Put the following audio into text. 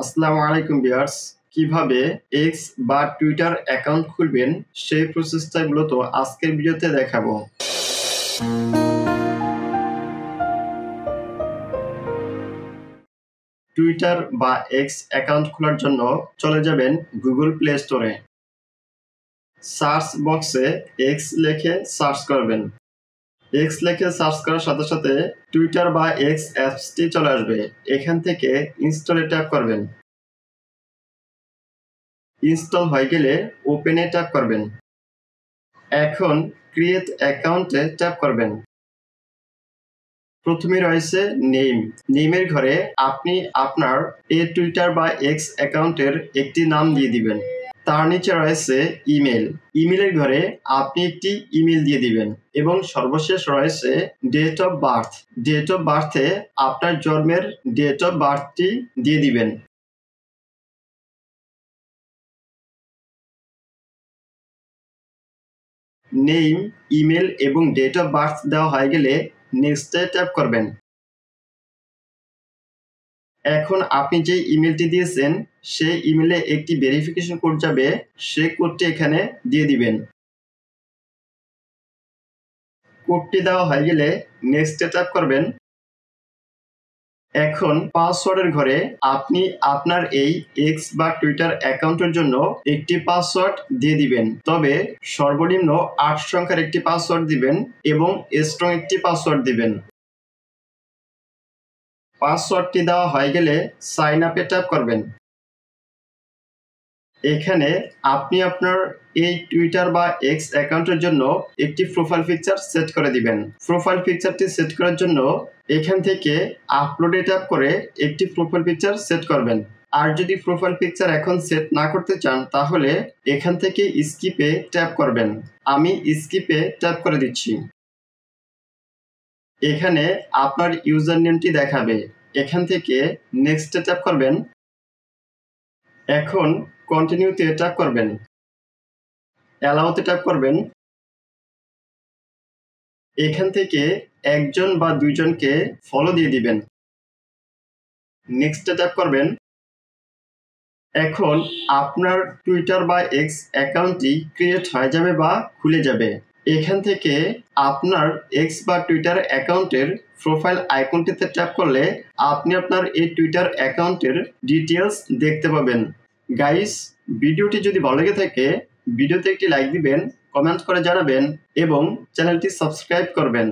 আসসালামু আলাইকুম ভিউয়ার্স। কিভাবে এক্স বা টুইটার অ্যাকাউন্ট খুলবেন সেই প্রসেসটা মূলত আজকের ভিডিওতে দেখাবো। টুইটার বা এক্স অ্যাকাউন্ট খোলার জন্য চলে যাবেন গুগল প্লে স্টোরে। সার্চ বক্সে এক্স লিখে সার্চ করবেন। এক্স লিখে সার্চ করার সাথে সাথে টুইটার বা এক্স অ্যাপসটি চলে আসবে। এখান থেকে ইনস্টলে ট্যাপ করবেন। ইনস্টল হয়ে গেলে ওপেনে ট্যাপ করবেন। এখন ক্রিয়েট অ্যাকাউন্টে ট্যাপ করবেন। প্রথমে রয়েছে নেমের ঘরে আপনি আপনার টুইটার বা এক্স অ্যাকাউন্টের একটি নাম দিয়ে দিবেন। তার নিচে রয়েছে ইমেলের ঘরে আপনি একটি ইমেল দিয়ে দিবেন এবং সর্বশেষ রয়েছে ডেট অফ বার্থে আপনার জন্মের ডেট অফ বার্থটি দিয়ে দিবেন। নেম, ইমেল এবং ডেট অফ বার্থ দেওয়া হয়ে গেলে নেক্সটে ট্যাপ করবেন। এখন আপনি যে ইমেলটি দিয়েছেন সেই ইমেলে একটি ভেরিফিকেশন কোড যাবে, সেই কোডটি এখানে দিয়ে দিবেন। কোডটি দেওয়া হয়ে গেলে নেক্সটে ট্যাপ করবেন। এখন পাসওয়ার্ডের ঘরে আপনি আপনার এই এক্স বা টুইটার অ্যাকাউন্টের জন্য একটি পাসওয়ার্ড দিয়ে দিবেন, তবে সর্বনিম্ন 8 সংখ্যার একটি পাসওয়ার্ড দিবেন এবং স্ট্রং একটি পাসওয়ার্ড দিবেন। পাসওয়ার্ডটি দেওয়া হয়ে গেলে সাইন আপে ট্যাপ করবেন। এখানে আপনি আপনার এই টুইটার বা এক্স অ্যাকাউন্টের জন্য একটি প্রোফাইল পিকচার সেট করে দিবেন। প্রোফাইল পিকচারটি সেট করার জন্য এখান থেকে আপলোডে ট্যাপ করে একটি প্রোফাইল পিকচার সেট করবেন। আর যদি প্রোফাইল পিকচার এখন সেট না করতে চান তাহলে এখান থেকে স্কিপে ট্যাপ করবেন। আমি স্কিপে ট্যাপ করে দিচ্ছি। এখানে আপনার ইউজার নেমটি দেখাবে। এখান থেকে নেক্সটে ট্যাপ করবেন। এখন কন্টিনিউতে ট্যাপ করবেন। অ্যালাউতে ট্যাপ করবেন। এখান থেকে একজন বা দুইজনকে ফলো দিয়ে দিবেন। নেক্সটে ট্যাপ করবেন। এখন আপনার টুইটার বা এক্স অ্যাকাউন্টটি ক্রিয়েট হয়ে যাবে বা খুলে যাবে। এখান থেকে আপনার এক্স বা টুইটার অ্যাকাউন্টের প্রোফাইল আইকনটিতে ট্যাপ করলে আপনি আপনার এই টুইটার অ্যাকাউন্টের ডিটেলস দেখতে পাবেন। গাইস, ভিডিওটি যদি ভালো লেগে থাকে ভিডিওতে একটি লাইক দিবেন, কমেন্ট করে জানাবেন এবং চ্যানেলটি সাবস্ক্রাইব করবেন।